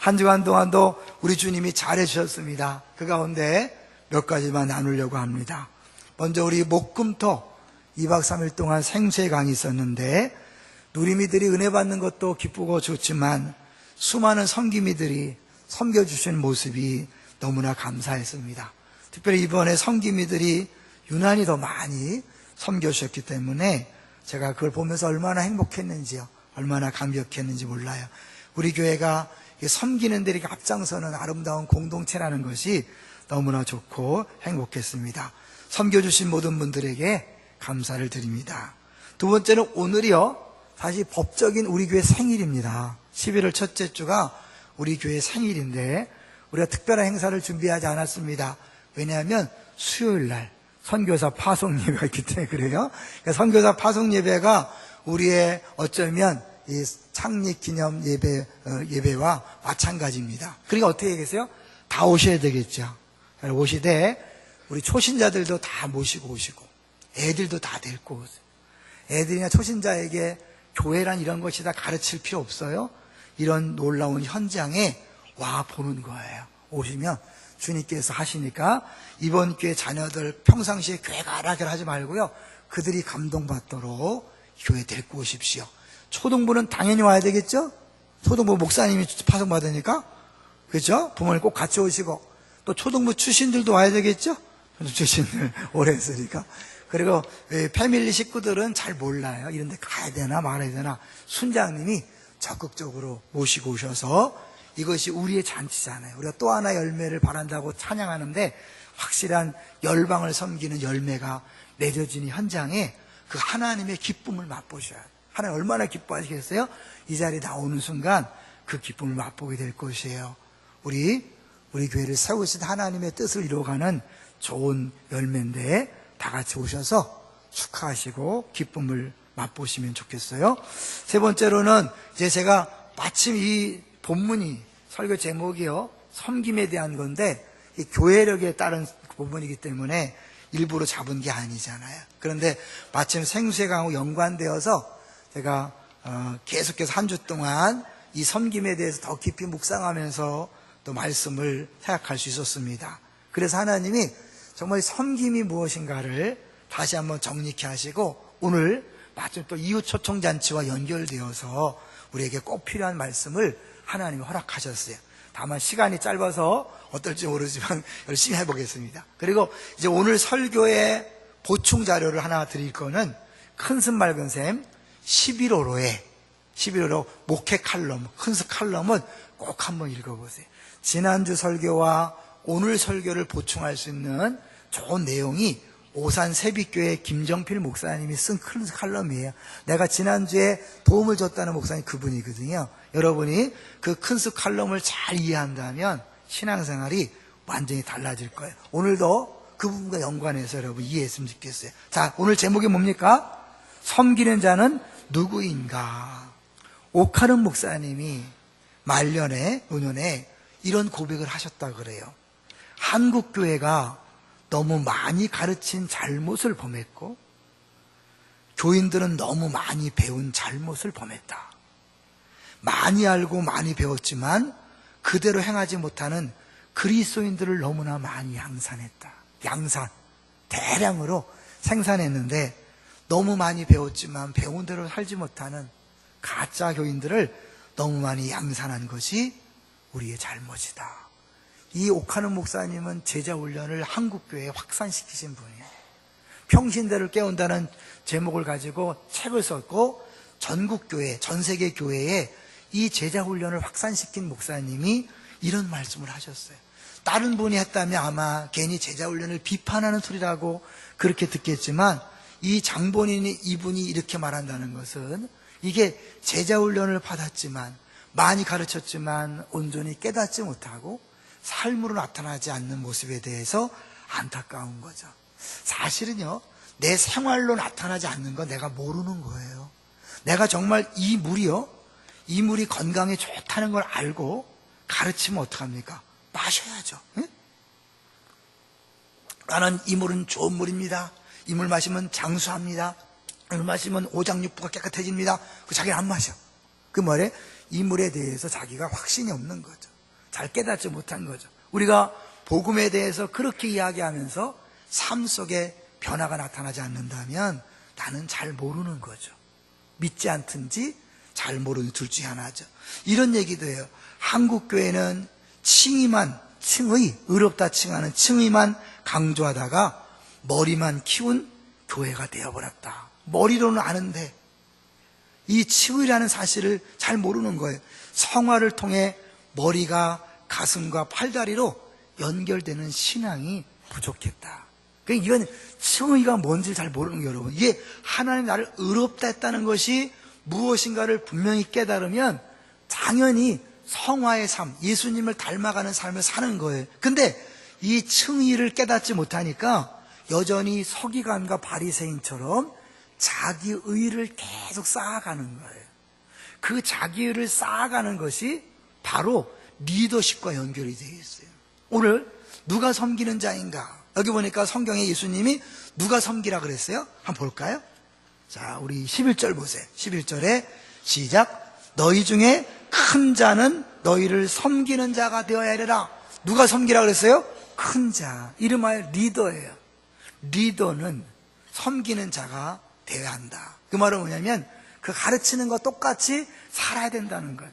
한 주간 동안도 우리 주님이 잘해주셨습니다. 그 가운데 몇 가지만 나누려고 합니다. 먼저 우리 목금토 2박 3일 동안 생수의 강이 있었는데, 누리미들이 은혜 받는 것도 기쁘고 좋지만 수많은 섬기미들이 섬겨주시는 모습이 너무나 감사했습니다. 특별히 이번에 섬기미들이 유난히 더 많이 섬겨주셨기 때문에 제가 그걸 보면서 얼마나 행복했는지요, 얼마나 감격했는지 몰라요. 우리 교회가 섬기는 데 이렇게 앞장서는 아름다운 공동체라는 것이 너무나 좋고 행복했습니다. 섬겨주신 모든 분들에게 감사를 드립니다. 두 번째는 오늘이요, 사실 법적인 우리 교회 생일입니다. 11월 첫째 주가 우리 교회 생일인데 우리가 특별한 행사를 준비하지 않았습니다. 왜냐하면 수요일날 선교사 파송 예배가 있기 때문에 그래요. 선교사 파송 예배가 우리의 어쩌면 이 창립 기념 예배와 마찬가지입니다. 그러니까 어떻게 계세요? 다 오셔야 되겠죠. 오시되 우리 초신자들도 다 모시고 오시고 애들도 다 데리고 오세요. 애들이나 초신자에게 교회란 이런 것이 다 가르칠 필요 없어요. 이런 놀라운 현장에 와 보는 거예요. 오시면 주님께서 하시니까 이번 교회 자녀들 평상시에 교회 가라 하지 말고요, 그들이 감동받도록 교회 데리고 오십시오. 초등부는 당연히 와야 되겠죠? 초등부 목사님이 파송받으니까, 그렇죠? 부모님 꼭 같이 오시고, 또 초등부 출신들도 와야 되겠죠? 출신들 오래 했으니까. 그리고 패밀리 식구들은 잘 몰라요. 이런 데 가야 되나 말아야 되나. 순장님이 적극적으로 모시고 오셔서, 이것이 우리의 잔치잖아요. 우리가 또 하나의 열매를 바란다고 찬양하는데 확실한 열방을 섬기는 열매가 맺어지는 현장에 그 하나님의 기쁨을 맛보셔야 돼요. 하나님 얼마나 기뻐하시겠어요? 이 자리에 나오는 순간 그 기쁨을 맛보게 될 것이에요. 우리 교회를 세우신 하나님의 뜻을 이루어가는 좋은 열매인데 다 같이 오셔서 축하하시고 기쁨을 맛보시면 좋겠어요. 세 번째로는 이제 제가 마침 이 본문이 설교 제목이요, 섬김에 대한 건데 이 교회력에 따른 본문이기 때문에 일부러 잡은 게 아니잖아요. 그런데 마침 생수의 강하고 연관되어서 제가 계속해서 한 주 동안 이 섬김에 대해서 더 깊이 묵상하면서 또 말씀을 생각할 수 있었습니다. 그래서 하나님이 정말 섬김이 무엇인가를 다시 한번 정리케 하시고 오늘 마침 또 이웃 초청잔치와 연결되어서 우리에게 꼭 필요한 말씀을 하나님이 허락하셨어요. 다만 시간이 짧아서 어떨지 모르지만 열심히 해보겠습니다. 그리고 이제 오늘 설교의 보충 자료를 하나 드릴 거는 큰슴 맑은 샘 11호로 목회 칼럼, 큰스 칼럼은 꼭 한번 읽어보세요. 지난주 설교와 오늘 설교를 보충할 수 있는 좋은 내용이 오산 세빛교회 김정필 목사님이 쓴 큰스 칼럼이에요. 내가 지난주에 도움을 줬다는 목사님 그분이거든요. 여러분이 그 큰스 칼럼을 잘 이해한다면 신앙생활이 완전히 달라질 거예요. 오늘도 그 부분과 연관해서 여러분 이해했으면 좋겠어요. 자, 오늘 제목이 뭡니까? 섬기는 자는 누구인가? 오카른 목사님이 말년에 노년에 이런 고백을 하셨다 그래요. 한국교회가 너무 많이 가르친 잘못을 범했고 교인들은 너무 많이 배운 잘못을 범했다. 많이 알고 많이 배웠지만 그대로 행하지 못하는 그리스도인들을 너무나 많이 양산했다. 양산, 대량으로 생산했는데 너무 많이 배웠지만 배운 대로 살지 못하는 가짜 교인들을 너무 많이 양산한 것이 우리의 잘못이다. 이 오카는 목사님은 제자훈련을 한국교회에 확산시키신 분이에요. 평신대를 깨운다는 제목을 가지고 책을 썼고 전국교회, 전세계 교회에 이 제자훈련을 확산시킨 목사님이 이런 말씀을 하셨어요. 다른 분이 했다면 아마 괜히 제자훈련을 비판하는 소리라고 그렇게 듣겠지만 이 장본인이 이분이 이렇게 말한다는 것은 이게 제자훈련을 받았지만 많이 가르쳤지만 온전히 깨닫지 못하고 삶으로 나타나지 않는 모습에 대해서 안타까운 거죠. 사실은요, 내 생활로 나타나지 않는 건 내가 모르는 거예요. 내가 정말 이 물이 건강에 좋다는 걸 알고 가르치면 어떡합니까? 마셔야죠. 응? 나는 이 물은 좋은 물입니다. 이 물 마시면 장수합니다. 이 물 마시면 오장육부가 깨끗해집니다. 그 자기는 안 마셔. 그 말에 이 물에 대해서 자기가 확신이 없는 거죠. 잘 깨닫지 못한 거죠. 우리가 복음에 대해서 그렇게 이야기하면서 삶 속에 변화가 나타나지 않는다면 나는 잘 모르는 거죠. 믿지 않든지 잘 모르는 둘 중에 하나죠. 이런 얘기도 해요. 한국 교회는 칭의, 의롭다 칭하는 칭의만 강조하다가 머리만 키운 교회가 되어버렸다. 머리로는 아는데 이 칭의라는 사실을 잘 모르는 거예요. 성화를 통해 머리가 가슴과 팔다리로 연결되는 신앙이 부족했다. 그러니까 이건 칭의가 뭔지 잘 모르는 거예요, 여러분. 이게 하나님 나를 의롭다 했다는 것이 무엇인가를 분명히 깨달으면 당연히 성화의 삶, 예수님을 닮아가는 삶을 사는 거예요. 근데 이 칭의를 깨닫지 못하니까 여전히 서기관과 바리새인처럼 자기 의를 계속 쌓아가는 거예요. 그 자기 의를 쌓아가는 것이 바로 리더십과 연결이 되어 있어요. 오늘 누가 섬기는 자인가? 여기 보니까 성경에 예수님이 누가 섬기라 그랬어요? 한번 볼까요? 자, 우리 11절 보세요. 11절에 시작. 너희 중에 큰 자는 너희를 섬기는 자가 되어야 하리라. 누가 섬기라 그랬어요? 큰 자. 이름하여 리더예요. 리더는 섬기는 자가 되어야 한다. 그 말은 뭐냐면 그 가르치는 거 똑같이 살아야 된다는 거죠.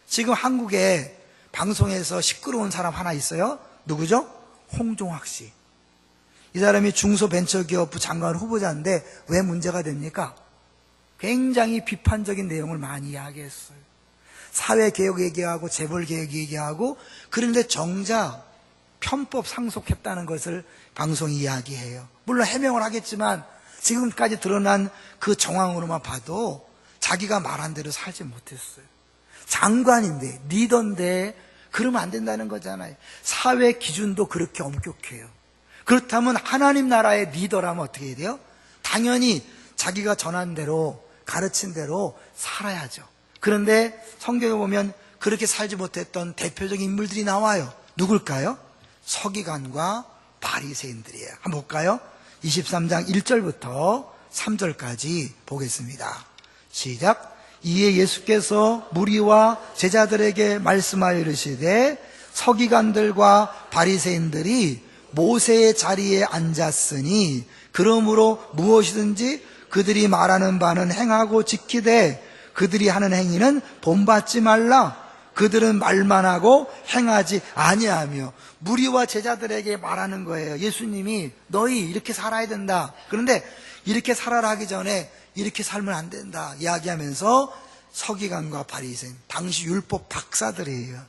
지금 한국에 방송에서 시끄러운 사람 하나 있어요. 누구죠? 홍종학 씨. 이 사람이 중소벤처기업부 장관 후보자인데 왜 문제가 됩니까? 굉장히 비판적인 내용을 많이 이야기했어요. 사회개혁 얘기하고 재벌개혁 얘기하고, 그런데 정작 편법 상속했다는 것을 방송이 이야기해요. 물론 해명을 하겠지만 지금까지 드러난 그 정황으로만 봐도 자기가 말한 대로 살지 못했어요. 장관인데, 리더인데 그러면 안 된다는 거잖아요. 사회 기준도 그렇게 엄격해요. 그렇다면 하나님 나라의 리더라면 어떻게 해야 돼요? 당연히 자기가 전한 대로, 가르친 대로 살아야죠. 그런데 성경에 보면 그렇게 살지 못했던 대표적인 인물들이 나와요. 누굴까요? 서기관과 바리새인들이에요. 한번 볼까요? 23장 1절부터 3절까지 보겠습니다. 시작. 이에 예수께서 무리와 제자들에게 말씀하여 이르시되 서기관들과 바리새인들이 모세의 자리에 앉았으니 그러므로 무엇이든지 그들이 말하는 바는 행하고 지키되 그들이 하는 행위는 본받지 말라. 그들은 말만 하고 행하지 아니하며. 무리와 제자들에게 말하는 거예요. 예수님이 너희 이렇게 살아야 된다. 그런데 이렇게 살아라 하기 전에 이렇게 살면 안 된다 이야기하면서 서기관과 바리새인, 당시 율법 박사들이에요.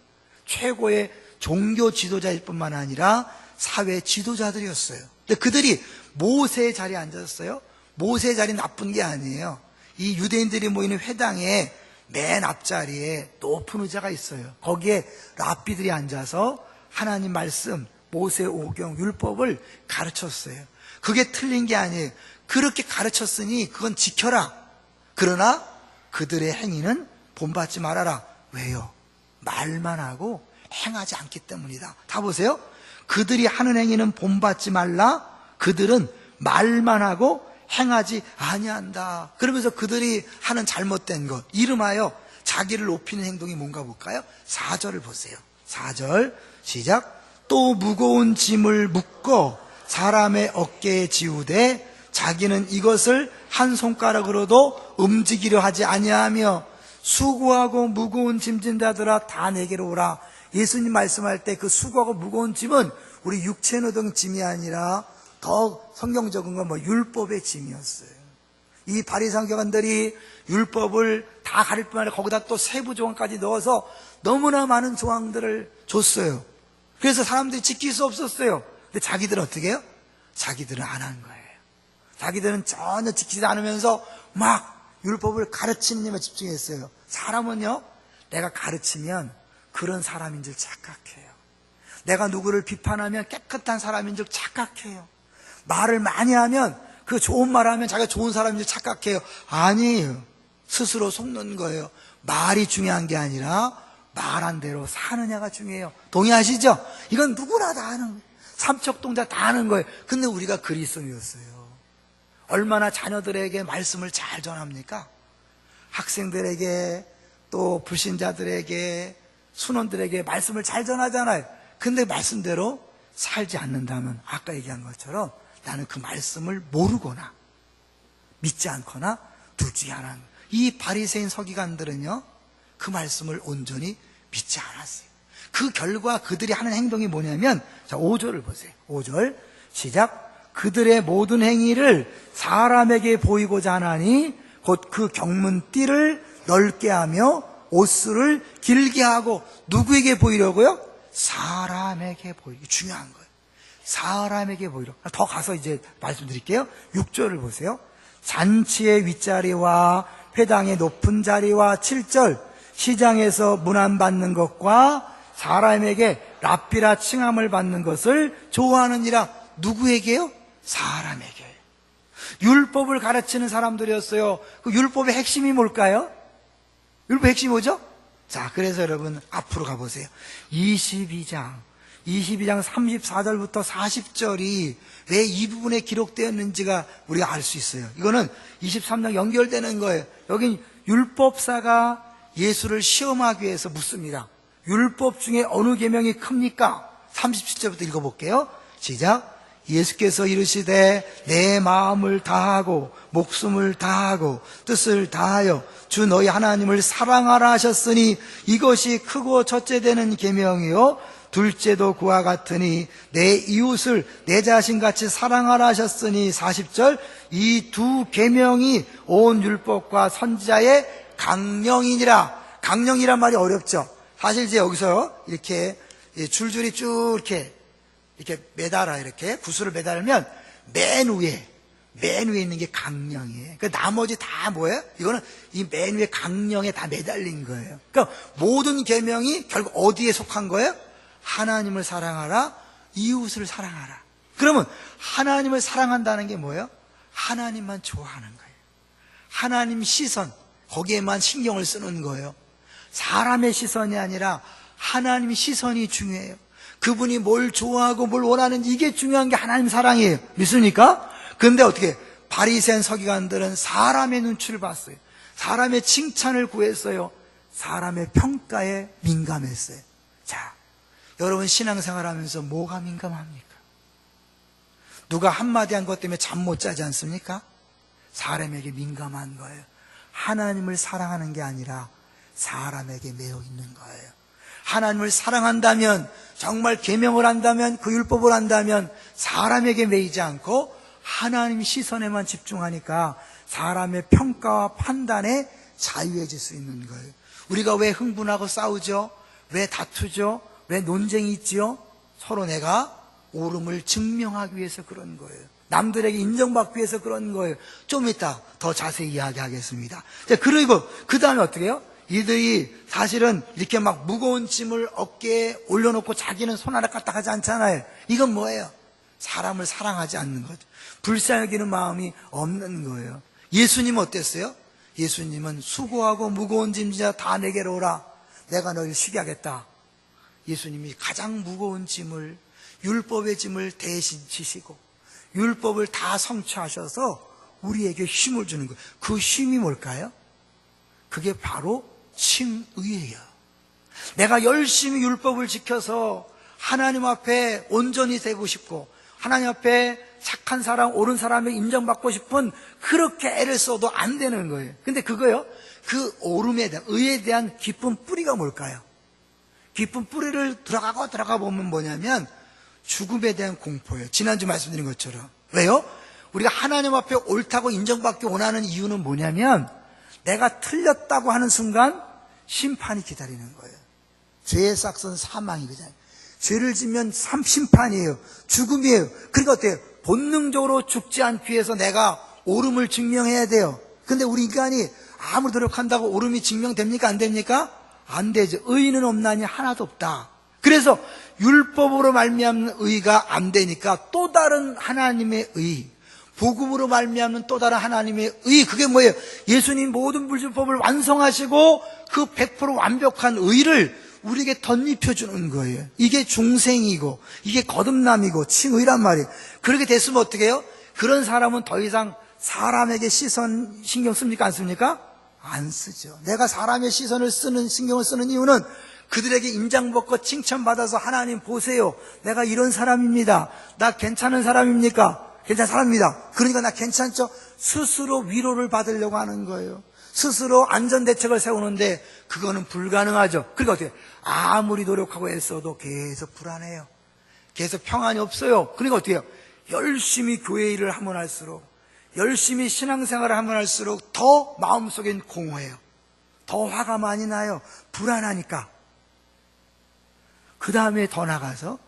최고의 종교 지도자일 뿐만 아니라 사회 지도자들이었어요. 근데 그들이 모세의 자리에 앉았어요. 모세의 자리는 나쁜 게 아니에요. 이 유대인들이 모이는 회당에 맨 앞자리에 높은 의자가 있어요. 거기에 랍비들이 앉아서 하나님 말씀, 모세 오경, 율법을 가르쳤어요. 그게 틀린 게 아니에요. 그렇게 가르쳤으니 그건 지켜라. 그러나 그들의 행위는 본받지 말아라. 왜요? 말만 하고 행하지 않기 때문이다. 다 보세요. 그들이 하는 행위는 본받지 말라. 그들은 말만 하고 행하지 아니한다. 그러면서 그들이 하는 잘못된 것, 이름하여 자기를 높이는 행동이 뭔가 볼까요? 4절을 보세요. 4절 시작. 또 무거운 짐을 묶어 사람의 어깨에 지우되 자기는 이것을 한 손가락으로도 움직이려 하지 아니하며 수고하고 무거운 짐진 자들아 다 내게로 오라. 예수님 말씀할 때 그 수고하고 무거운 짐은 우리 육체 노동 짐이 아니라 더 성경적인 건 율법의 짐이었어요. 이 바리새인들이 율법을 다 가릴 뿐만 아니라 거기다 또 세부 조항까지 넣어서 너무나 많은 조항들을 줬어요. 그래서 사람들이 지킬 수 없었어요. 근데 자기들은 어떻게 해요? 자기들은 안 한 거예요. 자기들은 전혀 지키지 않으면서 막 율법을 가르치는 일에 집중했어요. 사람은요, 내가 가르치면 그런 사람인 줄 착각해요. 내가 누구를 비판하면 깨끗한 사람인 줄 착각해요. 말을 많이 하면, 그 좋은 말 하면 자기가 좋은 사람인 줄 착각해요. 아니에요. 스스로 속는 거예요. 말이 중요한 게 아니라 말한 대로 사느냐가 중요해요. 동의하시죠? 이건 누구나 다 하는 거예요. 삼척동자 다 하는 거예요. 근데 우리가 그리스도였어요. 얼마나 자녀들에게 말씀을 잘 전합니까? 학생들에게, 또 불신자들에게, 순원들에게 말씀을 잘 전하잖아요. 근데 말씀대로 살지 않는다면 아까 얘기한 것처럼 나는 그 말씀을 모르거나 믿지 않거나 둘 중에 하나는, 이 바리새인 서기관들은요 그 말씀을 온전히 믿지 않았어요. 그 결과 그들이 하는 행동이 뭐냐면, 자 5절을 보세요. 5절 시작. 그들의 모든 행위를 사람에게 보이고자 하나니 곧 그 경문띠를 넓게 하며 옷수를 길게 하고, 누구에게 보이려고요? 사람에게 보이기. 중요한 거예요. 사람에게 보이려. 더 가서 이제 말씀드릴게요. 6절을 보세요. 잔치의 윗자리와 회당의 높은 자리와 7절 시장에서 문안 받는 것과 사람에게 랍비라 칭함을 받는 것을 좋아하느니라. 누구에게요? 사람에게. 율법을 가르치는 사람들이었어요. 그 율법의 핵심이 뭘까요? 율법의 핵심이 뭐죠? 자, 그래서 여러분 앞으로 가보세요. 22장 34절부터 40절이 왜 이 부분에 기록되었는지가 우리가 알 수 있어요. 이거는 23장 연결되는 거예요. 여긴 율법사가 예수를 시험하기 위해서 묻습니다. 율법 중에 어느 계명이 큽니까? 37절부터 읽어볼게요. 시작. 예수께서 이르시되 내 마음을 다하고 목숨을 다하고 뜻을 다하여 주 너희 하나님을 사랑하라 하셨으니 이것이 크고 첫째 되는 계명이요 둘째도 그와 같으니 내 이웃을 내 자신같이 사랑하라 하셨으니 40절 이 두 계명이 온 율법과 선지자의 강령이니라. 강령이란 말이 어렵죠. 사실 이제 여기서 이렇게 줄줄이 쭉 이렇게 매달아, 이렇게 구슬을 매달면 맨 위에 있는 게 강령이에요. 그 나머지 다 뭐예요? 이거는 이 맨 위에 강령에 다 매달린 거예요. 그러니까 모든 계명이 결국 어디에 속한 거예요? 하나님을 사랑하라, 이웃을 사랑하라. 그러면 하나님을 사랑한다는 게 뭐예요? 하나님만 좋아하는 거예요. 하나님 시선, 거기에만 신경을 쓰는 거예요. 사람의 시선이 아니라 하나님 시선이 중요해요. 그분이 뭘 좋아하고 뭘 원하는지, 이게 중요한 게 하나님 사랑이에요. 믿습니까? 그런데 어떻게 바리새인 서기관들은 사람의 눈치를 봤어요. 사람의 칭찬을 구했어요. 사람의 평가에 민감했어요. 자, 여러분 신앙생활하면서 뭐가 민감합니까? 누가 한마디 한 것 때문에 잠 못 자지 않습니까? 사람에게 민감한 거예요. 하나님을 사랑하는 게 아니라 사람에게 매여 있는 거예요. 하나님을 사랑한다면, 정말 계명을 한다면, 그 율법을 한다면 사람에게 매이지 않고 하나님 시선에만 집중하니까 사람의 평가와 판단에 자유해질 수 있는 거예요. 우리가 왜 흥분하고 싸우죠? 왜 다투죠? 왜 논쟁이 있지요? 서로 내가 옳음을 증명하기 위해서 그런 거예요. 남들에게 인정받기 위해서 그런 거예요. 좀 이따 더 자세히 이야기하겠습니다. 자, 그리고 그 다음에 어떻게 해요? 이들이 사실은 이렇게 막 무거운 짐을 어깨에 올려놓고 자기는 손 하나 까딱하지 않잖아요. 이건 뭐예요? 사람을 사랑하지 않는 거죠. 불쌍히 마음이 없는 거예요. 예수님은 어땠어요? 예수님은 수고하고 무거운 짐자 다 내게로 오라. 내가 너희를 쉬게 하겠다. 예수님이 가장 무거운 짐을, 율법의 짐을 대신 지시고 율법을 다 성취하셔서 우리에게 힘을 주는 거예요. 그 힘이 뭘까요? 그게 바로 칭의예요. 내가 열심히 율법을 지켜서 하나님 앞에 온전히 되고 싶고 하나님 앞에 착한 사람, 옳은 사람을 인정받고 싶은, 그렇게 애를 써도 안 되는 거예요. 근데 그거요, 그 옳음에 대한, 의에 대한 깊은 뿌리가 뭘까요? 깊은 뿌리를 들어가 보면 뭐냐면 죽음에 대한 공포예요. 지난주 말씀드린 것처럼. 왜요? 우리가 하나님 앞에 옳다고 인정받기 원하는 이유는 뭐냐면 내가 틀렸다고 하는 순간 심판이 기다리는 거예요. 죄의 싹은 사망이거든요. 죄를 지면 심판이에요. 죽음이에요. 그러니까 어때요? 본능적으로 죽지 않기 위해서 내가 옳음을 증명해야 돼요. 근데 우리 인간이 아무리 노력한다고 옳음이 증명됩니까? 안 됩니까? 안 되죠. 의인은 없나니 하나도 없다. 그래서 율법으로 말미암는 의가 안 되니까 또 다른 하나님의 의, 복음으로 말미암는 또 다른 하나님의 의, 그게 뭐예요? 예수님 모든 율법을 완성하시고 그 100% 완벽한 의를 우리에게 덧입혀주는 거예요. 이게 중생이고 이게 거듭남이고 칭의란 말이에요. 그렇게 됐으면 어떻게 해요? 그런 사람은 더 이상 사람에게 시선 신경 씁니까? 안 씁니까? 안 쓰죠. 내가 사람의 시선을 쓰는, 신경을 쓰는 이유는 그들에게 인장받고 칭찬받아서 하나님 보세요. 내가 이런 사람입니다. 나 괜찮은 사람입니까? 괜찮은 사람입니다. 그러니까 나 괜찮죠? 스스로 위로를 받으려고 하는 거예요. 스스로 안전대책을 세우는데 그거는 불가능하죠. 그러니까 어떻게 아무리 노력하고 애써도 계속 불안해요. 계속 평안이 없어요. 그러니까 어떻게 해요? 열심히 교회 일을 하면 할수록, 열심히 신앙생활을 하면 할수록 더 마음속엔 공허해요. 더 화가 많이 나요. 불안하니까. 그 다음에 더 나가서,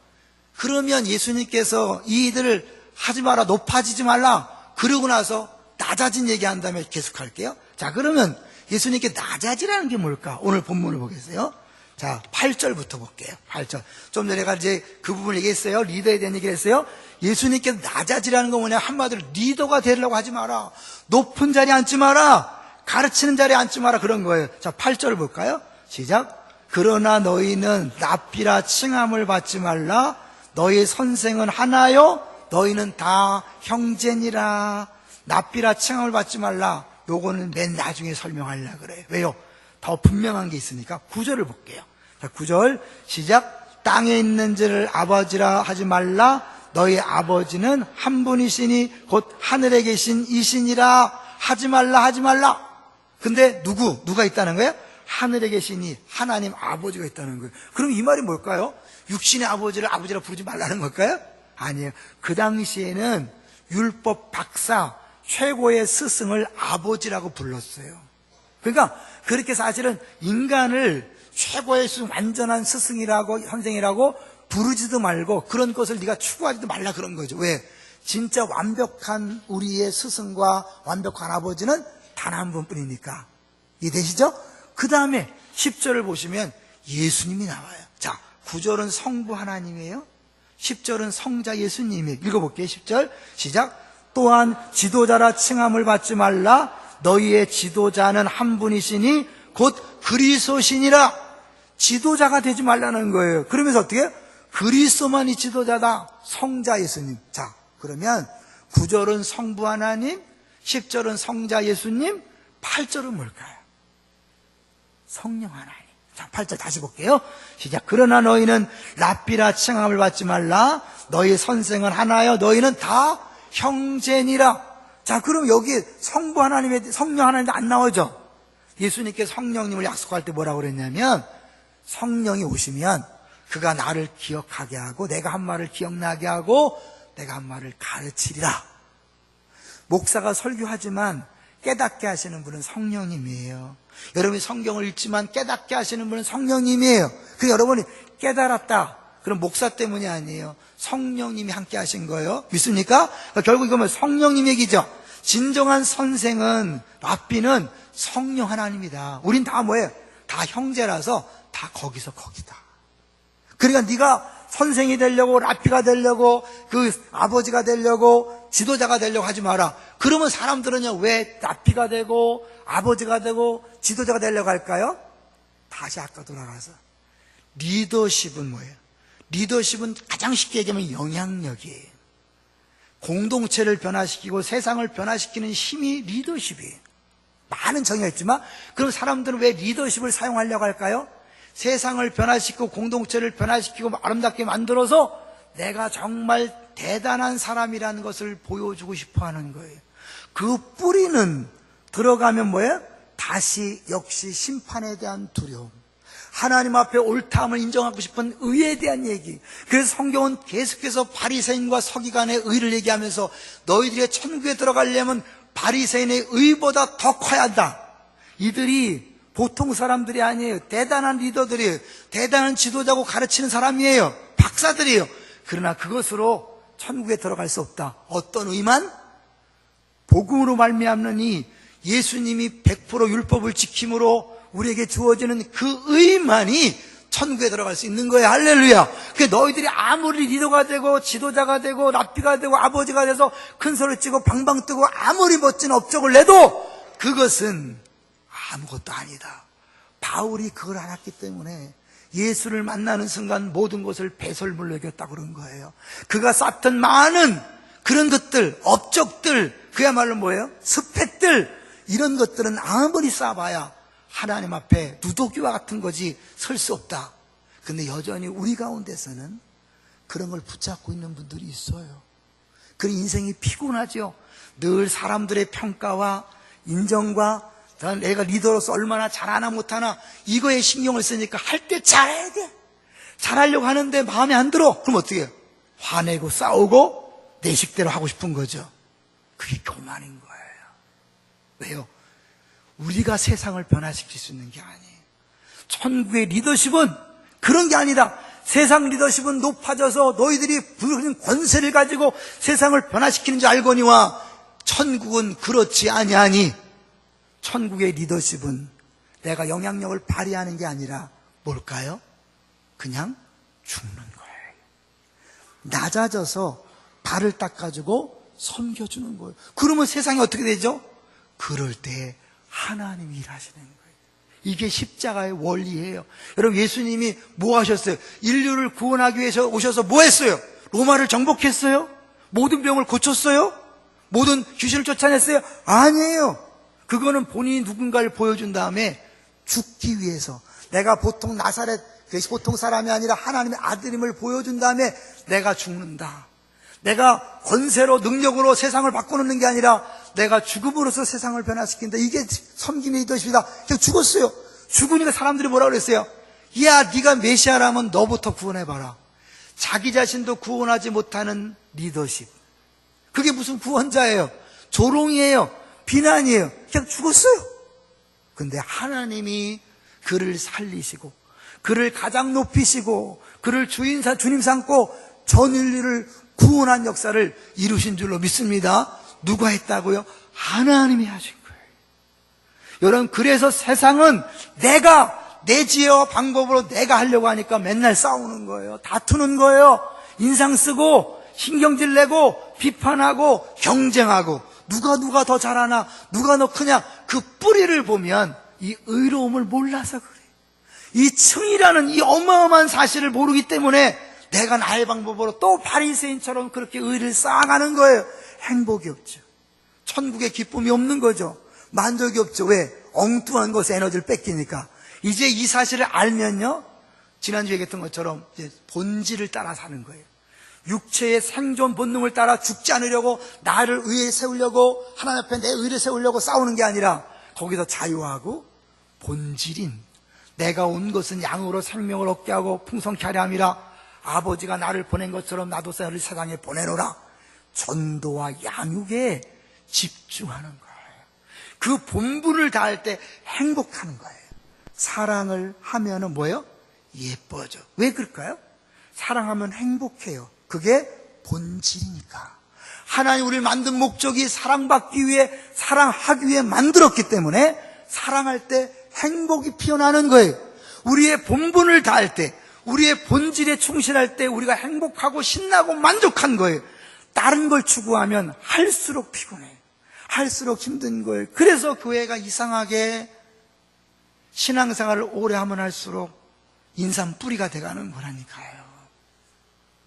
그러면 예수님께서 이 일을 하지 마라, 높아지지 말라, 그러고 나서 낮아진 얘기한 다음에 계속할게요. 자, 그러면 예수님께 낮아지라는 게 뭘까? 오늘 본문을 보겠어요. 자, 8절부터 볼게요. 8절. 좀 전에 제가 이제 그 부분을 얘기했어요. 리더에 대한 얘기를 했어요. 예수님께 낮아지라는 건 뭐냐? 한마디로 리더가 되려고 하지 마라. 높은 자리에 앉지 마라. 가르치는 자리에 앉지 마라. 그런 거예요. 자, 8절 볼까요? 시작. 그러나 너희는 랍비라 칭함을 받지 말라. 너희 선생은 하나요? 너희는 다 형제니라. 랍비라 칭함을 받지 말라. 요거는 맨 나중에 설명하려고 그래요. 왜요? 더 분명한 게 있으니까. 9절을 볼게요. 자, 9절 시작. 땅에 있는 자를 아버지라 하지 말라. 너희 아버지는 한 분이시니 곧 하늘에 계신 이시니라. 하지 말라, 하지 말라. 근데 누가 있다는 거예요? 하늘에 계시니 하나님 아버지가 있다는 거예요. 그럼 이 말이 뭘까요? 육신의 아버지를 아버지라 부르지 말라는 걸까요? 아니에요. 그 당시에는 율법 박사 최고의 스승을 아버지라고 불렀어요. 그러니까 그렇게 사실은 인간을 최고의 스승, 완전한 스승이라고, 선생이라고 부르지도 말고 그런 것을 네가 추구하지도 말라 그런 거죠. 왜? 진짜 완벽한 우리의 스승과 완벽한 아버지는 단 한 분뿐이니까. 이해되시죠? 그 다음에 10절을 보시면 예수님이 나와요. 자, 9절은 성부 하나님이에요. 10절은 성자 예수님이에요. 읽어볼게요. 10절 시작. 또한 지도자라 칭함을 받지 말라. 너희의 지도자는 한 분이시니 곧 그리스도시니라. 지도자가 되지 말라는 거예요. 그러면서 어떻게? 그리스도만이 지도자다. 성자 예수님. 자, 그러면 9절은 성부 하나님, 10절은 성자 예수님, 8절은 뭘까요? 성령 하나님. 자, 8절 다시 볼게요. 시작. 그러나 너희는 랍비라 칭함을 받지 말라. 너희 선생은 하나여 너희는 다 형제니라. 자, 그럼 여기 성부 하나님의 성령 하나님도 안 나오죠? 예수님께서 성령님을 약속할 때 뭐라고 그랬냐면 성령이 오시면 그가 나를 기억하게 하고 내가 한 말을 기억나게 하고 내가 한 말을 가르치리라. 목사가 설교하지만 깨닫게 하시는 분은 성령님이에요. 여러분이 성경을 읽지만 깨닫게 하시는 분은 성령님이에요. 그 여러분이 깨달았다. 그럼 목사 때문이 아니에요. 성령님이 함께 하신 거예요. 믿습니까? 결국 이거는 성령님 얘기죠. 진정한 선생은, 랍비는 성령 하나님이다. 우린 다 뭐예요? 다 형제라서 다 거기서 거기다. 그러니까 네가 선생이 되려고, 랍비가 되려고, 그 아버지가 되려고, 지도자가 되려고 하지 마라. 그러면 사람들은요, 왜 랍비가 되고, 아버지가 되고, 지도자가 되려고 할까요? 다시 아까 돌아가서. 리더십은 뭐예요? 리더십은 가장 쉽게 얘기하면 영향력이에요. 공동체를 변화시키고 세상을 변화시키는 힘이 리더십이에요. 많은 정의가 있지만, 그럼 사람들은 왜 리더십을 사용하려고 할까요? 세상을 변화시키고 공동체를 변화시키고 아름답게 만들어서 내가 정말 대단한 사람이라는 것을 보여주고 싶어 하는 거예요. 그 뿌리는 들어가면 뭐예요? 다시 역시 심판에 대한 두려움, 하나님 앞에 옳다함을 인정하고 싶은 의에 대한 얘기. 그래서 성경은 계속해서 바리새인과 서기관의 의를 얘기하면서 너희들이 천국에 들어가려면 바리새인의 의보다 더 커야 한다. 이들이 보통 사람들이 아니에요. 대단한 리더들이에요. 대단한 지도자고 가르치는 사람이에요. 박사들이에요. 그러나 그것으로 천국에 들어갈 수 없다. 어떤 의만? 복음으로 말미암는 이 예수님이 100% 율법을 지킴으로 우리에게 주어지는 그 의만이 천국에 들어갈 수 있는 거예요. 할렐루야. 그러니까 너희들이 아무리 리더가 되고 지도자가 되고 랍비가 되고 아버지가 돼서 큰 소리 치고 방방 뜨고 아무리 멋진 업적을 내도 그것은 아무것도 아니다. 바울이 그걸 알았기 때문에 예수를 만나는 순간 모든 것을 배설물로 여겼다고 그런 거예요. 그가 쌓던 많은 그런 것들, 업적들, 그야말로 뭐예요? 스펙들, 이런 것들은 아무리 쌓아봐야 하나님 앞에 누더기와 같은 거지 설 수 없다. 근데 여전히 우리 가운데서는 그런 걸 붙잡고 있는 분들이 있어요. 그 인생이 피곤하죠. 늘 사람들의 평가와 인정과 내가 리더로서 얼마나 잘하나 못하나 이거에 신경을 쓰니까 할 때 잘해야 돼. 잘하려고 하는데 마음에 안 들어. 그럼 어떻게 해요? 화내고 싸우고 내 식대로 하고 싶은 거죠. 그게 교만인 거예요. 왜요? 우리가 세상을 변화시킬 수 있는 게 아니에요. 천국의 리더십은 그런 게 아니다. 세상 리더십은 높아져서 너희들이 무슨 권세를 가지고 세상을 변화시키는 줄 알거니와 천국은 그렇지 아니하니. 천국의 리더십은 내가 영향력을 발휘하는 게 아니라 뭘까요? 그냥 죽는 거예요. 낮아져서 발을 닦아주고 섬겨주는 거예요. 그러면 세상이 어떻게 되죠? 그럴 때 하나님이 일하시는 거예요. 이게 십자가의 원리예요. 여러분, 예수님이 뭐 하셨어요? 인류를 구원하기 위해서 오셔서 뭐 했어요? 로마를 정복했어요? 모든 병을 고쳤어요? 모든 귀신을 쫓아냈어요? 아니에요. 그거는 본인이 누군가를 보여준 다음에 죽기 위해서, 내가 보통 나사렛 보통 사람이 아니라 하나님의 아들임을 보여준 다음에 내가 죽는다. 내가 권세로 능력으로 세상을 바꿔놓는 게 아니라 내가 죽음으로써 세상을 변화시킨다. 이게 섬김의 리더십이다. 그냥 죽었어요. 죽으니까 사람들이 뭐라 그랬어요? 야, 네가 메시아라면 너부터 구원해봐라. 자기 자신도 구원하지 못하는 리더십. 그게 무슨 구원자예요? 조롱이에요. 비난이에요. 그냥 죽었어요. 근데 하나님이 그를 살리시고 그를 가장 높이시고 그를 주님 삼고 전 인류를 구원한 역사를 이루신 줄로 믿습니다. 누가 했다고요? 하나님이 하신 거예요. 여러분, 그래서 세상은 내가 내 지혜와 방법으로 내가 하려고 하니까 맨날 싸우는 거예요. 다투는 거예요. 인상 쓰고 신경질 내고 비판하고 경쟁하고 누가 더 잘하나, 누가 더 크냐. 그 뿌리를 보면 이 의로움을 몰라서 그래요. 이 층이라는 이 어마어마한 사실을 모르기 때문에 내가 나의 방법으로 또 바리새인처럼 그렇게 의를 쌓아가는 거예요. 행복이 없죠. 천국의 기쁨이 없는 거죠. 만족이 없죠. 왜? 엉뚱한 것에 에너지를 뺏기니까. 이제 이 사실을 알면요, 지난주에 얘기했던 것처럼 이제 본질을 따라 사는 거예요. 육체의 생존 본능을 따라 죽지 않으려고, 나를 의에 세우려고, 하나님 앞에 내 의를 세우려고 싸우는 게 아니라 거기서 자유하고 본질인, 내가 온 것은 양으로 생명을 얻게 하고 풍성케 하려 함이라. 아버지가 나를 보낸 것처럼 나도 너를 세상에 보내노라. 전도와 양육에 집중하는 거예요. 그 본분을 다할 때 행복하는 거예요. 사랑을 하면은 뭐예요? 예뻐져. 왜 그럴까요? 사랑하면 행복해요. 그게 본질이니까. 하나님 우리를 만든 목적이 사랑받기 위해, 사랑하기 위해 만들었기 때문에 사랑할 때 행복이 피어나는 거예요. 우리의 본분을 다할 때, 우리의 본질에 충실할 때 우리가 행복하고 신나고 만족한 거예요. 다른 걸 추구하면 할수록 피곤해. 할수록 힘든 거예요. 그래서 교회가 이상하게 신앙생활을 오래 하면 할수록 인상 뿌리가 돼가는 거라니까요.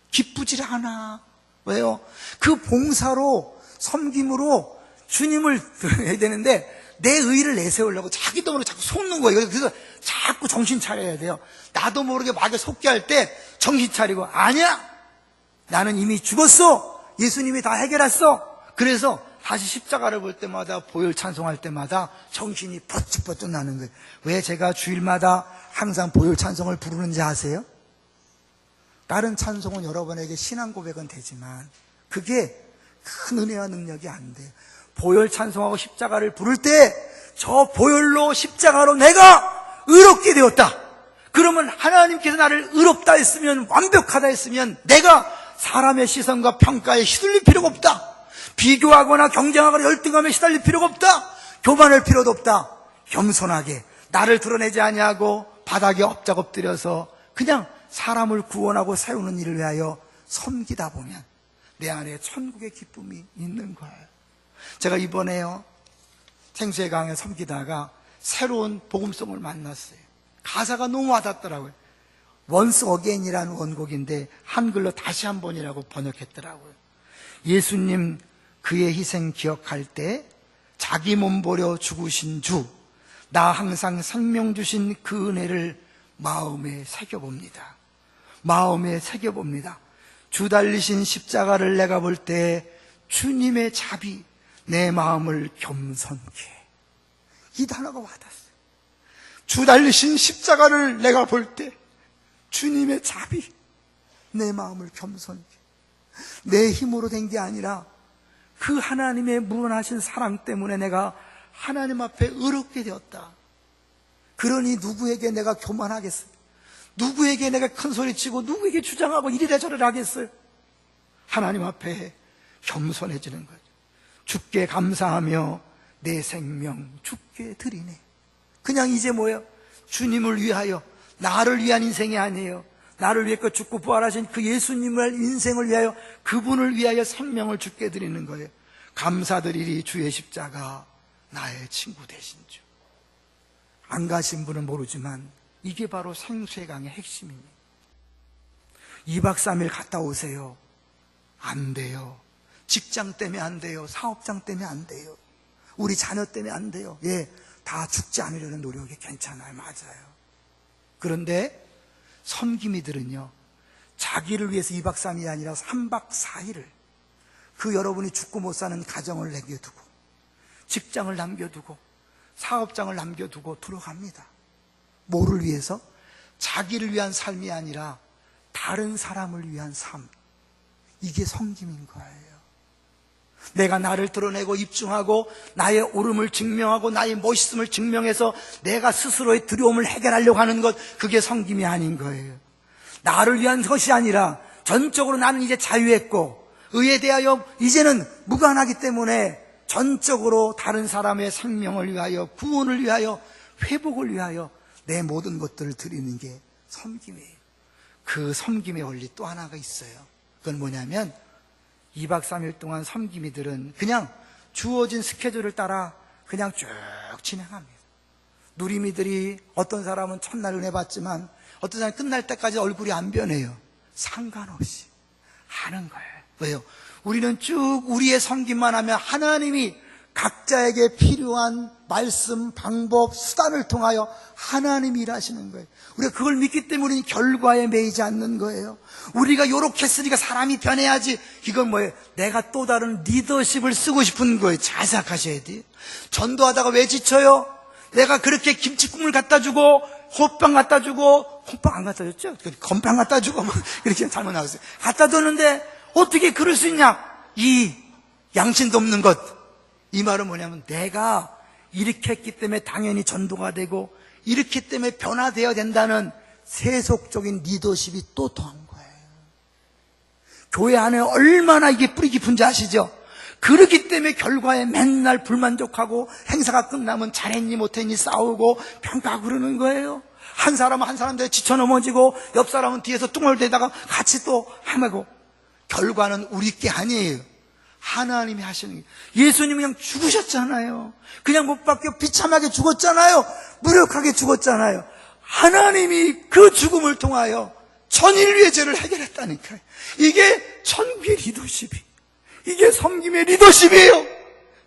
기쁘질 않아. 왜요? 그 봉사로, 섬김으로 주님을 해야 되는데 내 의의를 내세우려고 자기 돈으로 자꾸 속는 거예요. 그래서 자꾸 정신 차려야 돼요. 나도 모르게 막에 속게 할 때 정신 차리고, 아니야, 나는 이미 죽었어. 예수님이 다 해결했어. 그래서 다시 십자가를 볼 때마다, 보혈 찬송할 때마다 정신이 버쩍버쩍 나는 거예요. 왜 제가 주일마다 항상 보혈 찬송을 부르는지 아세요? 다른 찬송은 여러분에게 신앙 고백은 되지만 그게 큰 은혜와 능력이 안 돼요. 보혈 찬송하고 십자가를 부를 때 저 보혈로, 십자가로 내가 의롭게 되었다. 그러면 하나님께서 나를 의롭다 했으면, 완벽하다 했으면 내가 사람의 시선과 평가에 휘둘릴 필요가 없다. 비교하거나 경쟁하거나 열등감에 시달릴 필요가 없다. 교만할 필요도 없다. 겸손하게 나를 드러내지 아니하고 바닥에 엎작 엎드려서 그냥 사람을 구원하고 세우는 일을 위하여 섬기다 보면 내 안에 천국의 기쁨이 있는 거예요. 제가 이번에요, 생수의 강에 섬기다가 새로운 복음송을 만났어요. 가사가 너무 와닿더라고요. Once Again이라는 원곡인데 한글로 다시 한 번이라고 번역했더라고요. 예수님 그의 희생 기억할 때 자기 몸 버려 죽으신 주, 나 항상 생명 주신 그 은혜를 마음에 새겨봅니다. 마음에 새겨봅니다. 주 달리신 십자가를 내가 볼 때 주님의 자비, 내 마음을 겸손케. 이 단어가 와닿았어요. 주 달리신 십자가를 내가 볼 때 주님의 자비, 내 마음을 겸손케. 내 힘으로 된 게 아니라 그 하나님의 무한하신 사랑 때문에 내가 하나님 앞에 의롭게 되었다. 그러니 누구에게 내가 교만하겠어요? 누구에게 내가 큰 소리치고 누구에게 주장하고 이리라 저리라 하겠어요? 하나님 앞에 겸손해지는 거죠. 주께 감사하며 내 생명 주께 드리네. 그냥 이제 뭐예요? 주님을 위하여, 나를 위한 인생이 아니에요. 나를 위해 죽고 부활하신 그 예수님을 인생을 위하여, 그분을 위하여 생명을 주께 드리는 거예요. 감사드리리 주의 십자가 나의 친구 되신 주. 안 가신 분은 모르지만 이게 바로 생수의강의 핵심입니다. 2박 3일 갔다 오세요. 안 돼요. 직장 때문에 안 돼요. 사업장 때문에 안 돼요. 우리 자녀 때문에 안 돼요. 예, 다 죽지 않으려는 노력이 괜찮아요. 맞아요. 그런데 섬김이들은요, 자기를 위해서 2박 3일이 아니라 3박 4일을 그 여러분이 죽고 못 사는 가정을 남겨두고, 직장을 남겨두고, 사업장을 남겨두고 들어갑니다. 뭐를 위해서? 자기를 위한 삶이 아니라 다른 사람을 위한 삶. 이게 섬김인 거예요. 내가 나를 드러내고 입증하고 나의 옳음을 증명하고 나의 멋있음을 증명해서 내가 스스로의 두려움을 해결하려고 하는 것, 그게 섬김이 아닌 거예요. 나를 위한 것이 아니라 전적으로 나는 이제 자유했고 의에 대하여 이제는 무관하기 때문에 전적으로 다른 사람의 생명을 위하여, 구원을 위하여, 회복을 위하여 내 모든 것들을 드리는 게 섬김이에요. 그 섬김의 원리 또 하나가 있어요. 그건 뭐냐면 2박 3일 동안 섬김이들은 그냥 주어진 스케줄을 따라 그냥 쭉 진행합니다. 누리미들이 어떤 사람은 첫날 은혜 받지만 어떤 사람은 끝날 때까지 얼굴이 안 변해요. 상관없이 하는 거예요. 왜요? 우리는 쭉 우리의 섬김만 하면 하나님이 각자에게 필요한 말씀, 방법, 수단을 통하여 하나님이 일하시는 거예요. 우리가 그걸 믿기 때문에 우리는 결과에 매이지 않는 거예요. 우리가 요렇게 했으니까 사람이 변해야지. 이건 뭐예요? 내가 또 다른 리더십을 쓰고 싶은 거예요. 잘 생각하셔야 돼요. 전도하다가 왜 지쳐요? 내가 그렇게 김치국물 갖다 주고 호빵 갖다 주고, 호빵 안 갖다 줬죠? 건빵 갖다 주고 막 이렇게 잘못 나왔어요. 갖다 줬는데 어떻게 그럴 수 있냐? 이 양심도 없는 것. 이 말은 뭐냐면 내가 이렇게 했기 때문에 당연히 전도가 되고 이렇기 때문에 변화되어야 된다는 세속적인 리더십이 또 더한 거예요. 교회 안에 얼마나 이게 뿌리 깊은지 아시죠? 그렇기 때문에 결과에 맨날 불만족하고 행사가 끝나면 잘했니 못했니 싸우고 평가하고 그러는 거예요. 한 사람은 한 사람들 지쳐 넘어지고 옆 사람은 뒤에서 뚱얼대다가 같이 또 헤매고, 결과는 우리 게 아니에요. 하나님이 하시는 게. 예수님 그냥 죽으셨잖아요. 그냥 못 박혀 비참하게 죽었잖아요. 무력하게 죽었잖아요. 하나님이 그 죽음을 통하여 전인류의 죄를 해결했다니까요. 이게 천국의 리더십이, 이게 섬김의 리더십이에요.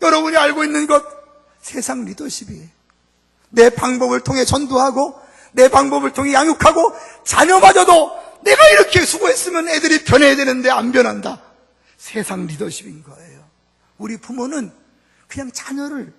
여러분이 알고 있는 것, 세상 리더십이에요. 내 방법을 통해 전도하고 내 방법을 통해 양육하고 자녀마저도 내가 이렇게 수고했으면 애들이 변해야 되는데 안 변한다. 세상 리더십인 거예요. 우리 부모는 그냥 자녀를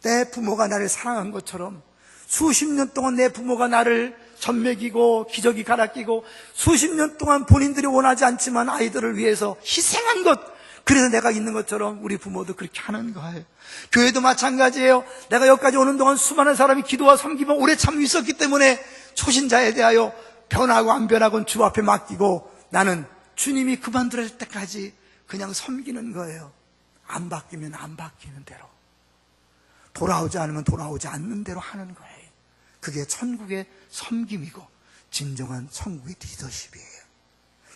내 부모가 나를 사랑한 것처럼 수십 년 동안 내 부모가 나를 젖먹이고 기저귀 갈아 끼고 수십 년 동안 본인들이 원하지 않지만 아이들을 위해서 희생한 것, 그래서 내가 있는 것처럼 우리 부모도 그렇게 하는 거예요. 교회도 마찬가지예요. 내가 여기까지 오는 동안 수많은 사람이 기도와 섬기며 오래 참 있었기 때문에 초신자에 대하여 변하고 안 변하고는 주 앞에 맡기고 나는 주님이 그만두실 때까지 그냥 섬기는 거예요. 안 바뀌면 안 바뀌는 대로, 돌아오지 않으면 돌아오지 않는 대로 하는 거예요. 그게 천국의 섬김이고 진정한 천국의 리더십이에요.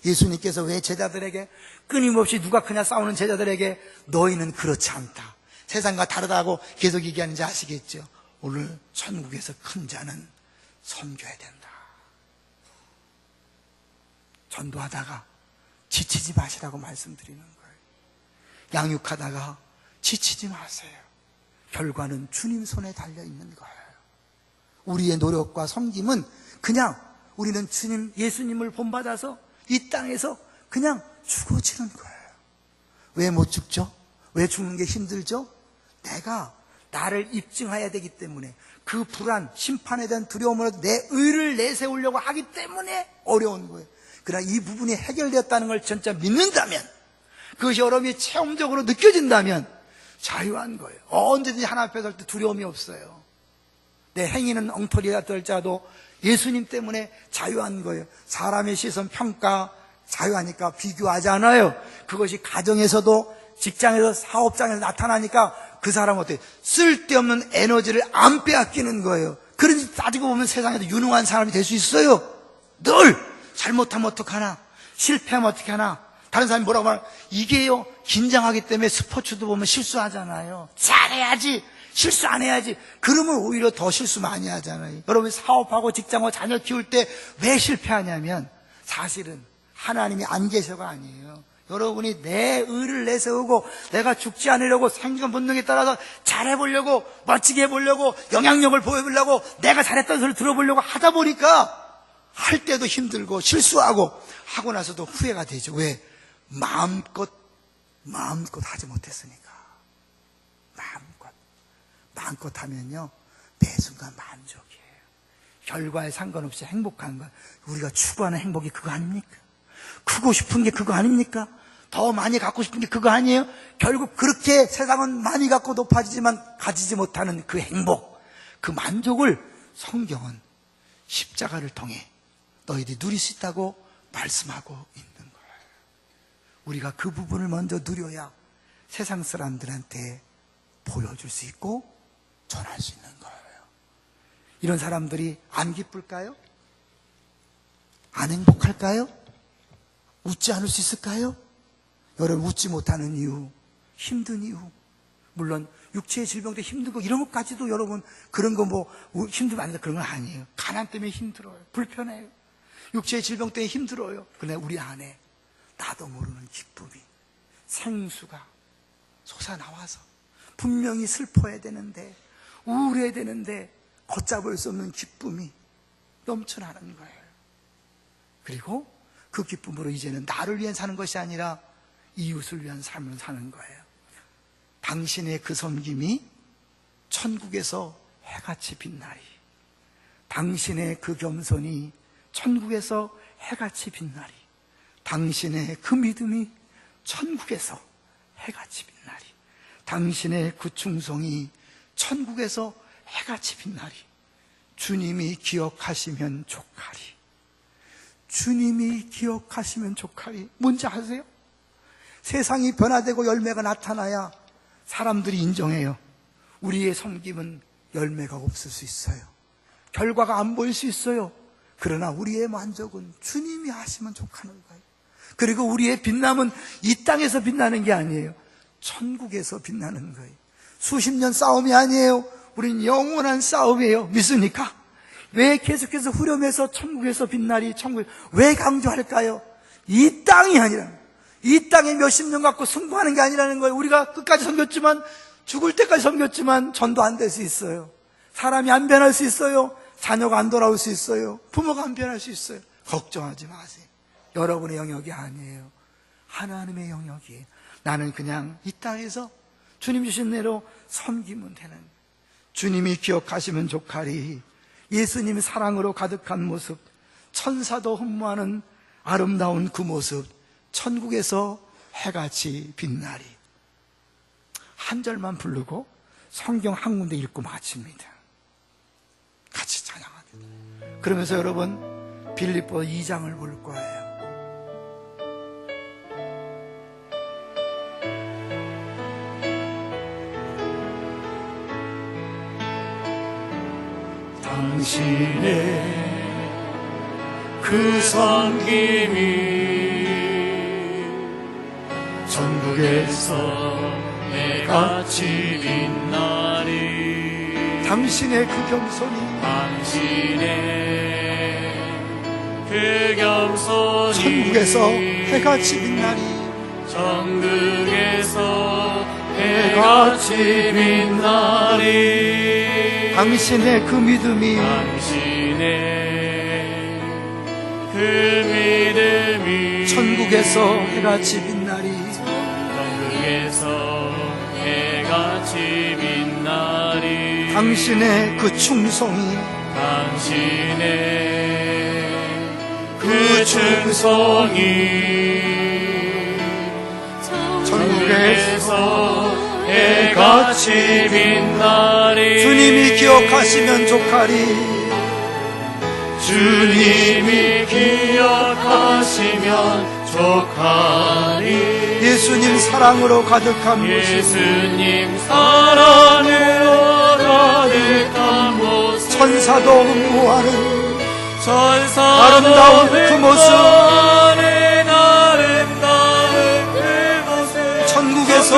예수님께서 왜 제자들에게 끊임없이 누가 크냐 싸우는 제자들에게 너희는 그렇지 않다, 세상과 다르다고 계속 얘기하는지 아시겠죠? 오늘 천국에서 큰 자는 섬겨야 된다. 전도하다가 지치지 마시라고 말씀드리는 거예요. 양육하다가 지치지 마세요. 결과는 주님 손에 달려있는 거예요. 우리의 노력과 섬김은 그냥 우리는 주님, 예수님을 본받아서 이 땅에서 그냥 죽어지는 거예요. 왜 못 죽죠? 왜 죽는 게 힘들죠? 내가 나를 입증해야 되기 때문에, 그 불안, 심판에 대한 두려움으로 내 의를 내세우려고 하기 때문에 어려운 거예요. 그러나 이 부분이 해결되었다는 걸 진짜 믿는다면, 그것이 여러분이 체험적으로 느껴진다면 자유한 거예요. 언제든지 하나님 앞에 설 때 두려움이 없어요. 내 행위는 엉터리가 될지라도 예수님 때문에 자유한 거예요. 사람의 시선, 평가 자유하니까 비교하지 않아요. 그것이 가정에서도, 직장에서, 사업장에서 나타나니까 그 사람은 어때요? 쓸데없는 에너지를 안 빼앗기는 거예요. 그러니 따지고 보면 세상에도 유능한 사람이 될 수 있어요. 늘 잘못하면 어떡하나, 실패하면 어떡하나, 다른 사람이 뭐라고 말하면, 이게요, 긴장하기 때문에 스포츠도 보면 실수하잖아요. 잘해야지, 실수 안 해야지. 그러면 오히려 더 실수 많이 하잖아요. 여러분이 사업하고 직장하고 자녀 키울 때 왜 실패하냐면 사실은 하나님이 안 계셔가 아니에요. 여러분이 내 의를 내세우고 내가 죽지 않으려고 생존 본능에 따라서 잘해보려고, 멋지게 해보려고, 영향력을 보여보려고, 내가 잘했다는 소리를 들어보려고 하다 보니까 할 때도 힘들고 실수하고, 하고 나서도 후회가 되죠. 왜? 마음껏 하지 못했으니까. 마음껏 하면요, 매 순간 만족이에요. 결과에 상관없이 행복한 건, 우리가 추구하는 행복이 그거 아닙니까? 크고 싶은 게 그거 아닙니까? 더 많이 갖고 싶은 게 그거 아니에요? 결국 그렇게 세상은 많이 갖고 높아지지만 가지지 못하는 그 행복, 그 만족을 성경은 십자가를 통해 너희들이 누릴 수 있다고 말씀하고 있는 거예요. 우리가 그 부분을 먼저 누려야 세상 사람들한테 보여줄 수 있고 전할 수 있는 거예요. 이런 사람들이 안 기쁠까요? 안 행복할까요? 웃지 않을 수 있을까요? 여러분, 웃지 못하는 이유, 힘든 이유, 물론 육체의 질병 때문에 힘든 거, 이런 것까지도 여러분, 그런 거 뭐 힘들면 안 된다, 그런 건 아니에요. 가난 때문에 힘들어요. 불편해요. 육체의 질병 때문에 힘들어요. 그러나 우리 안에 나도 모르는 기쁨이, 생수가 솟아나와서 분명히 슬퍼야 되는데, 우울해야 되는데 걷잡을 수 없는 기쁨이 넘쳐나는 거예요. 그리고 그 기쁨으로 이제는 나를 위한 사는 것이 아니라 이웃을 위한 삶을 사는 거예요. 당신의 그 섬김이 천국에서 해같이 빛나리, 당신의 그 겸손이 천국에서 해같이 빛나리, 당신의 그 믿음이 천국에서 해같이 빛나리, 당신의 그 충성이 천국에서 해같이 빛나리. 주님이 기억하시면 좋가리. 주님이 기억하시면 좋가리. 뭔지 아세요? 세상이 변화되고 열매가 나타나야 사람들이 인정해요. 우리의 섬김은 열매가 없을 수 있어요. 결과가 안 보일 수 있어요. 그러나 우리의 만족은 주님이 하시면 좋다는 거예요. 그리고 우리의 빛남은 이 땅에서 빛나는 게 아니에요. 천국에서 빛나는 거예요. 수십 년 싸움이 아니에요. 우린 영원한 싸움이에요. 믿습니까? 왜 계속해서 후렴에서 천국에서 빛나리, 천국에 왜 강조할까요? 이 땅이 아니라, 이 땅에 몇십 년 갖고 승부하는 게 아니라는 거예요. 우리가 끝까지 섬겼지만, 죽을 때까지 섬겼지만 전도 안 될 수 있어요. 사람이 안 변할 수 있어요. 자녀가 안 돌아올 수 있어요. 부모가 안 변할 수 있어요. 걱정하지 마세요. 여러분의 영역이 아니에요. 하나님의 영역이에요. 나는 그냥 이 땅에서 주님 주신 대로 섬기면 되는 거예요. 주님이 기억하시면 좋가리. 예수님의 사랑으로 가득한 모습, 천사도 흠모하는 아름다운 그 모습, 천국에서 해같이 빛나리. 한 절만 부르고 성경 한 군데 읽고 마칩니다. 같이 찬양합니다. 그러면서 여러분, 빌립보 2장을 볼 거예요. 당신의 그 섬김이 천국에서 해같이 빛나리. 당신의 그 겸손이, 당신의 그 겸손이 천국에서 해같이 빛나리. 천국에서 해같이 빛나리. 당신의 그 믿음이 당신의 그 믿음이 천국에서 해같이 빛나리. 천국에서 해같이 빛나리. 당신의 그 충성이 당신의 그 충성이 천국에서 해같이 빛나리. 주님이 기억하시면 족하리. 주님이 기억하시면 족하리. 예수님 사랑으로 가득한 모습, 예수님 사랑으로 가득한 모습, 천사도 응모하는 천사도 아름다운 그 모습, 아름다운 그 모습, 천국에서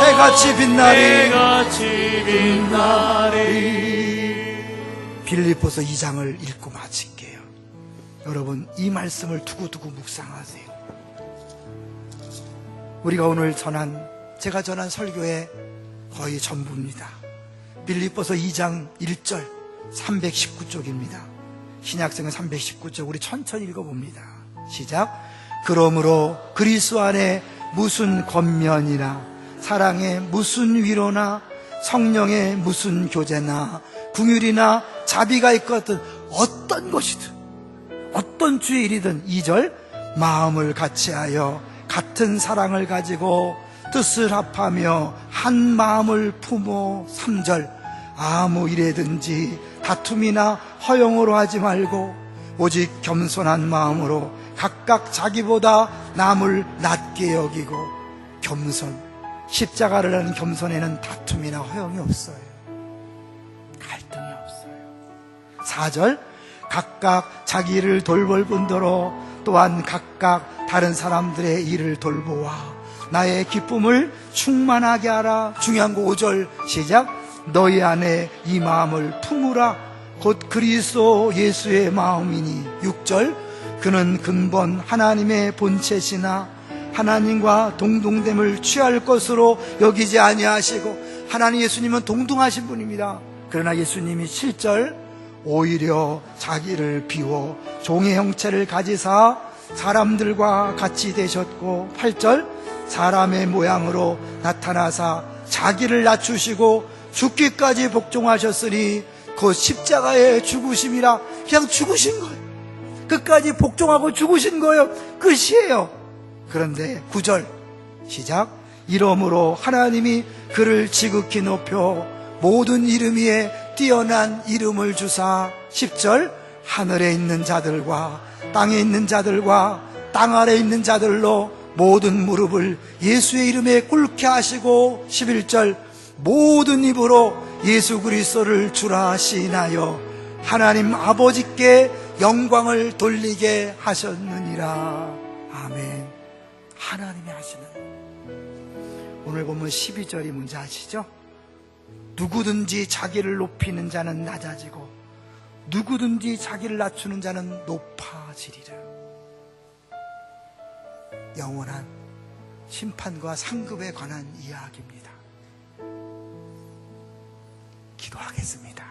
해같이 빛나리. 해같이 빛나리. 빌립보서 2장을 읽고 마칠게요. 여러분, 이 말씀을 두고두고 묵상하세요. 우리가 오늘 제가 전한 설교의 거의 전부입니다. 빌립보서 2장 1절 319쪽입니다. 신약성은 319쪽. 우리 천천히 읽어봅니다. 시작. 그러므로 그리스도 안에 무슨 권면이나 사랑의 무슨 위로나 성령의 무슨 교제나 긍휼이나 자비가 있거든 어떤 것이든 어떤 주의 일이든 2절 마음을 같이하여 같은 사랑을 가지고 뜻을 합하며 한 마음을 품어 3절 아무 일에든지 다툼이나 허용으로 하지 말고 오직 겸손한 마음으로 각각 자기보다 남을 낮게 여기고 겸손 십자가를 하는 겸손에는 다툼이나 허용이 없어요. 갈등이 없어요. 4절 각각 자기 일을 돌볼 뿐더러 또한 각각 다른 사람들의 일을 돌보아 나의 기쁨을 충만하게 하라. 중요한 거 5절 시작. 너희 안에 이 마음을 품으라. 곧 그리스도 예수의 마음이니. 6절 그는 근본 하나님의 본체시나 하나님과 동등됨을 취할 것으로 여기지 아니하시고 하나님 예수님은 동등하신 분입니다. 그러나 예수님이 7절 오히려 자기를 비워 종의 형체를 가지사 사람들과 같이 되셨고 8절 사람의 모양으로 나타나사 자기를 낮추시고 죽기까지 복종하셨으니 그 십자가의 죽으심이라. 그냥 죽으신 거예요. 끝까지 복종하고 죽으신 거예요. 끝이에요. 그런데 9절 시작. 이러므로 하나님이 그를 지극히 높여 모든 이름 위에 뛰어난 이름을 주사 10절 하늘에 있는 자들과 땅에 있는 자들과 땅 아래 있는 자들로 모든 무릎을 예수의 이름에 꿇게 하시고 11절 모든 입으로 예수 그리스도를 주라 시인하여 하나님 아버지께 영광을 돌리게 하셨느니라. 아멘. 하나님이 하시는. 오늘 보면 12절이 뭔지 아시죠? 누구든지 자기를 높이는 자는 낮아지고 누구든지 자기를 낮추는 자는 높아지리라. 영원한 심판과 상급에 관한 이야기입니다. 기도하겠습니다.